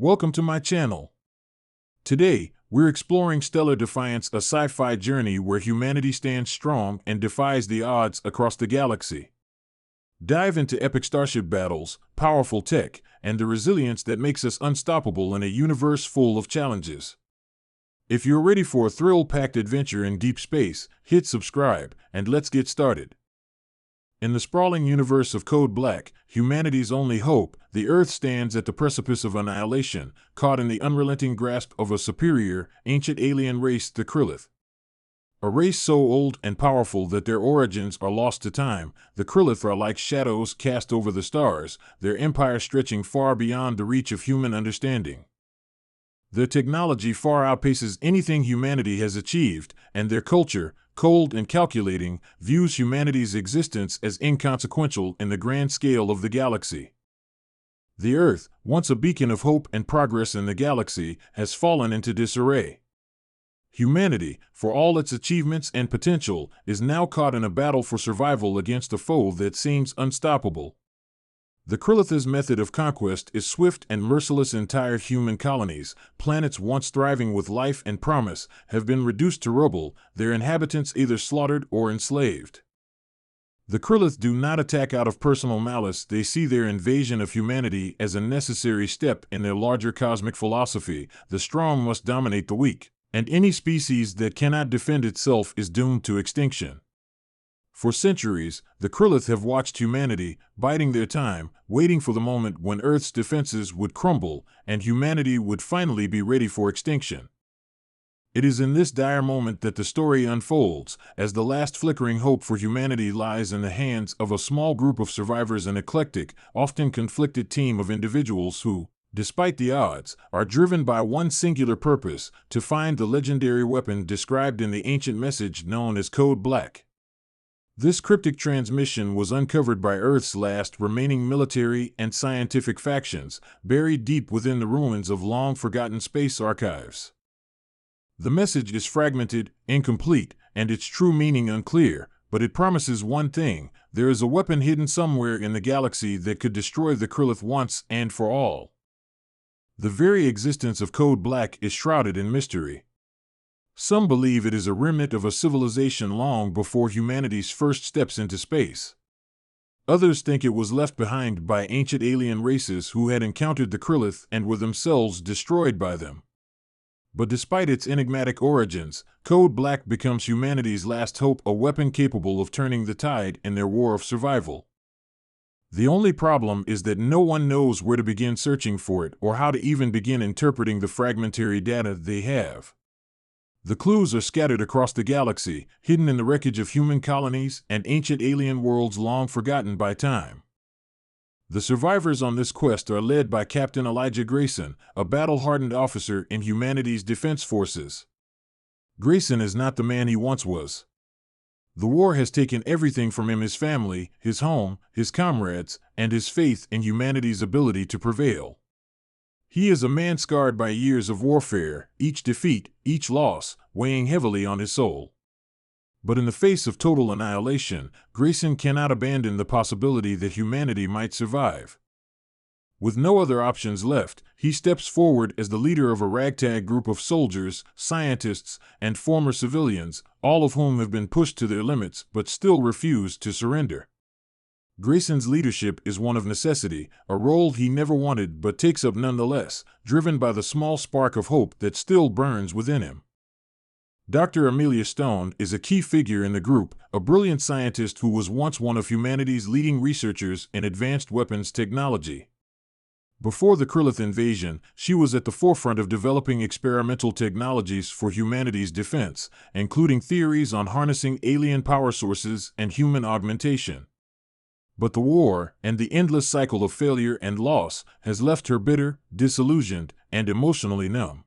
Welcome to my channel. Today, we're exploring Stellar Defiance, a sci-fi journey where humanity stands strong and defies the odds across the galaxy. Dive into epic starship battles, powerful tech, and the resilience that makes us unstoppable in a universe full of challenges. If you're ready for a thrill-packed adventure in deep space, hit subscribe, and let's get started. In the sprawling universe of Code Black, humanity's only hope, the Earth stands at the precipice of annihilation, caught in the unrelenting grasp of a superior, ancient alien race, the Krillith. A race so old and powerful that their origins are lost to time, the Krillith are like shadows cast over the stars, their empire stretching far beyond the reach of human understanding. Their technology far outpaces anything humanity has achieved, and their culture, cold and calculating, views humanity's existence as inconsequential in the grand scale of the galaxy. The Earth, once a beacon of hope and progress in the galaxy, has fallen into disarray. Humanity, for all its achievements and potential, is now caught in a battle for survival against a foe that seems unstoppable. The Krillith's method of conquest is swift and merciless. Entire human colonies, planets once thriving with life and promise, have been reduced to rubble, their inhabitants either slaughtered or enslaved. The Krillith do not attack out of personal malice. They see their invasion of humanity as a necessary step in their larger cosmic philosophy: the strong must dominate the weak, and any species that cannot defend itself is doomed to extinction. For centuries, the Krillith have watched humanity, biding their time, waiting for the moment when Earth's defenses would crumble and humanity would finally be ready for extinction. It is in this dire moment that the story unfolds, as the last flickering hope for humanity lies in the hands of a small group of survivors, an eclectic, often conflicted team of individuals who, despite the odds, are driven by one singular purpose: to find the legendary weapon described in the ancient message known as Code Black. This cryptic transmission was uncovered by Earth's last remaining military and scientific factions, buried deep within the ruins of long-forgotten space archives. The message is fragmented, incomplete, and its true meaning unclear, but it promises one thing: there is a weapon hidden somewhere in the galaxy that could destroy the Krillith once and for all. The very existence of Code Black is shrouded in mystery. Some believe it is a remnant of a civilization long before humanity's first steps into space. Others think it was left behind by ancient alien races who had encountered the Krillith and were themselves destroyed by them. But despite its enigmatic origins, Code Black becomes humanity's last hope, a weapon capable of turning the tide in their war of survival. The only problem is that no one knows where to begin searching for it or how to even begin interpreting the fragmentary data they have. The clues are scattered across the galaxy, hidden in the wreckage of human colonies and ancient alien worlds long forgotten by time. The survivors on this quest are led by Captain Elijah Grayson, a battle-hardened officer in humanity's defense forces. Grayson is not the man he once was. The war has taken everything from him: his family, his home, his comrades, and his faith in humanity's ability to prevail. He is a man scarred by years of warfare, each defeat, each loss, weighing heavily on his soul. But in the face of total annihilation, Grayson cannot abandon the possibility that humanity might survive. With no other options left, he steps forward as the leader of a ragtag group of soldiers, scientists, and former civilians, all of whom have been pushed to their limits but still refuse to surrender. Grayson's leadership is one of necessity, a role he never wanted but takes up nonetheless, driven by the small spark of hope that still burns within him. Dr. Amelia Stone is a key figure in the group, a brilliant scientist who was once one of humanity's leading researchers in advanced weapons technology. Before the Krillith invasion, she was at the forefront of developing experimental technologies for humanity's defense, including theories on harnessing alien power sources and human augmentation. But the war, and the endless cycle of failure and loss, has left her bitter, disillusioned, and emotionally numb.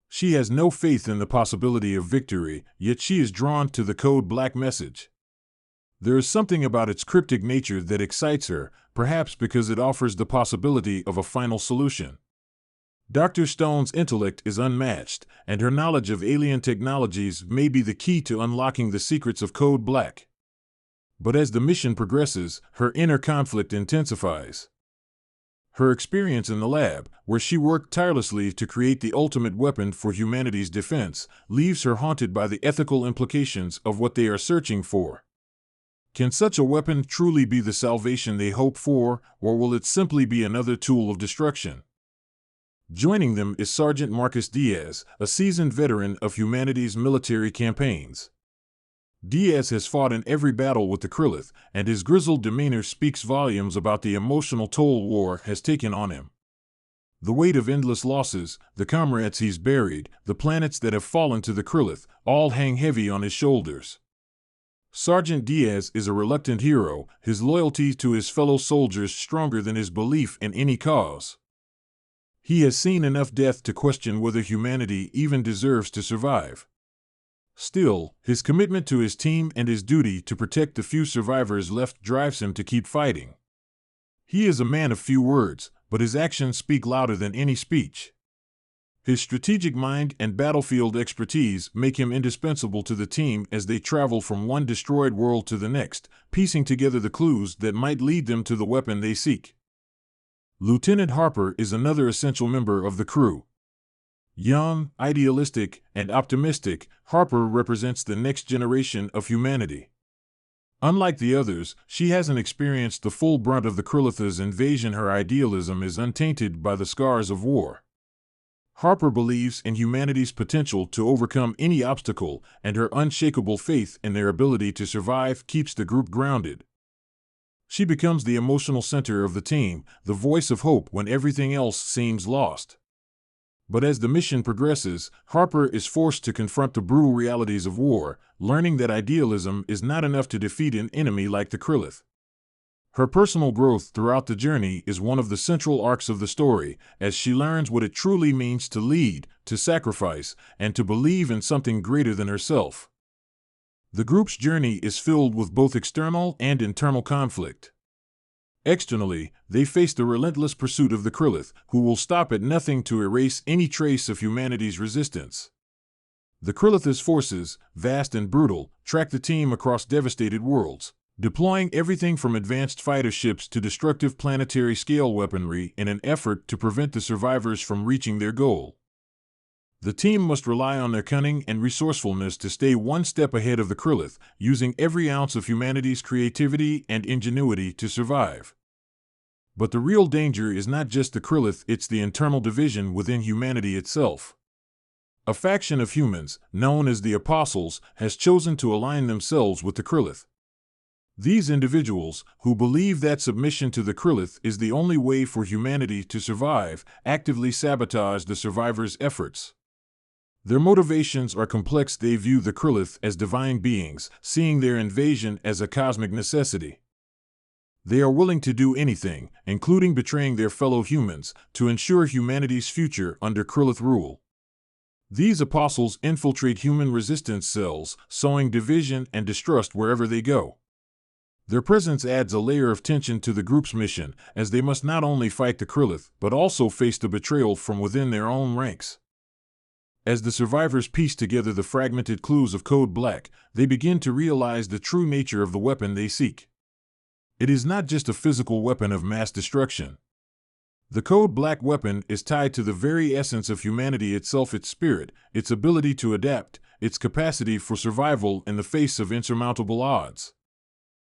She has no faith in the possibility of victory, yet she is drawn to the Code Black message. There is something about its cryptic nature that excites her, perhaps because it offers the possibility of a final solution. Dr. Stone's intellect is unmatched, and her knowledge of alien technologies may be the key to unlocking the secrets of Code Black. But as the mission progresses, her inner conflict intensifies. Her experience in the lab, where she worked tirelessly to create the ultimate weapon for humanity's defense, leaves her haunted by the ethical implications of what they are searching for. Can such a weapon truly be the salvation they hope for, or will it simply be another tool of destruction? Joining them is Sergeant Marcus Diaz, a seasoned veteran of humanity's military campaigns. Diaz has fought in every battle with the Krillith, and his grizzled demeanor speaks volumes about the emotional toll war has taken on him. The weight of endless losses, the comrades he's buried, the planets that have fallen to the Krillith, all hang heavy on his shoulders. Sergeant Diaz is a reluctant hero, his loyalty to his fellow soldiers stronger than his belief in any cause. He has seen enough death to question whether humanity even deserves to survive. Still, his commitment to his team and his duty to protect the few survivors left drives him to keep fighting. He is a man of few words, but his actions speak louder than any speech. His strategic mind and battlefield expertise make him indispensable to the team as they travel from one destroyed world to the next, piecing together the clues that might lead them to the weapon they seek. Lieutenant Harper is another essential member of the crew. Young, idealistic, and optimistic, Harper represents the next generation of humanity. Unlike the others, she hasn't experienced the full brunt of the Krillith's invasion. Her idealism is untainted by the scars of war. Harper believes in humanity's potential to overcome any obstacle, and her unshakable faith in their ability to survive keeps the group grounded. She becomes the emotional center of the team, the voice of hope when everything else seems lost. But as the mission progresses, Harper is forced to confront the brutal realities of war, learning that idealism is not enough to defeat an enemy like the Krillith. Her personal growth throughout the journey is one of the central arcs of the story, as she learns what it truly means to lead, to sacrifice, and to believe in something greater than herself. The group's journey is filled with both external and internal conflict. Externally, they face the relentless pursuit of the Krillith, who will stop at nothing to erase any trace of humanity's resistance. The Krillith's forces, vast and brutal, track the team across devastated worlds, deploying everything from advanced fighter ships to destructive planetary-scale weaponry in an effort to prevent the survivors from reaching their goal. The team must rely on their cunning and resourcefulness to stay one step ahead of the Krillith, using every ounce of humanity's creativity and ingenuity to survive. But the real danger is not just the Krillith, it's the internal division within humanity itself. A faction of humans, known as the Apostles, has chosen to align themselves with the Krillith. These individuals, who believe that submission to the Krillith is the only way for humanity to survive, actively sabotage the survivors' efforts. Their motivations are complex. They view the Krillith as divine beings, seeing their invasion as a cosmic necessity. They are willing to do anything, including betraying their fellow humans, to ensure humanity's future under Krillith rule. These apostles infiltrate human resistance cells, sowing division and distrust wherever they go. Their presence adds a layer of tension to the group's mission, as they must not only fight the Krillith, but also face the betrayal from within their own ranks. As the survivors piece together the fragmented clues of Code Black, they begin to realize the true nature of the weapon they seek. It is not just a physical weapon of mass destruction. The Code Black weapon is tied to the very essence of humanity itself, its spirit, its ability to adapt, its capacity for survival in the face of insurmountable odds.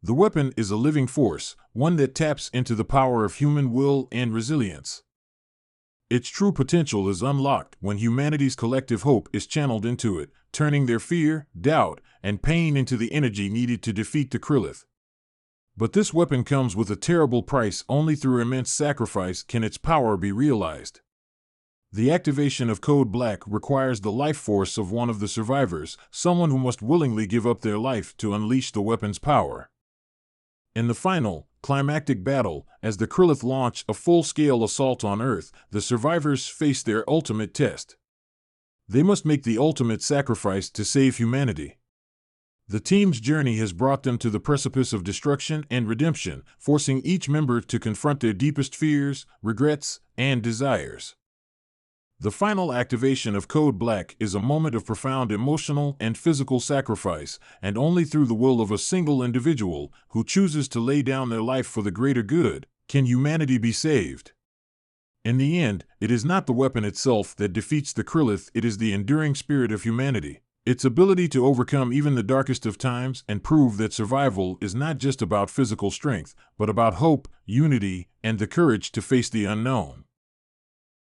The weapon is a living force, one that taps into the power of human will and resilience. Its true potential is unlocked when humanity's collective hope is channeled into it, turning their fear, doubt, and pain into the energy needed to defeat the Krillith. But this weapon comes with a terrible price. Only through immense sacrifice can its power be realized. The activation of Code Black requires the life force of one of the survivors, someone who must willingly give up their life to unleash the weapon's power. In the final, climactic battle, as the Krillith launch a full-scale assault on Earth, the survivors face their ultimate test. They must make the ultimate sacrifice to save humanity. The team's journey has brought them to the precipice of destruction and redemption, forcing each member to confront their deepest fears, regrets, and desires. The final activation of Code Black is a moment of profound emotional and physical sacrifice, and only through the will of a single individual, who chooses to lay down their life for the greater good, can humanity be saved. In the end, it is not the weapon itself that defeats the Krillith, it is the enduring spirit of humanity. Its ability to overcome even the darkest of times and prove that survival is not just about physical strength, but about hope, unity, and the courage to face the unknown.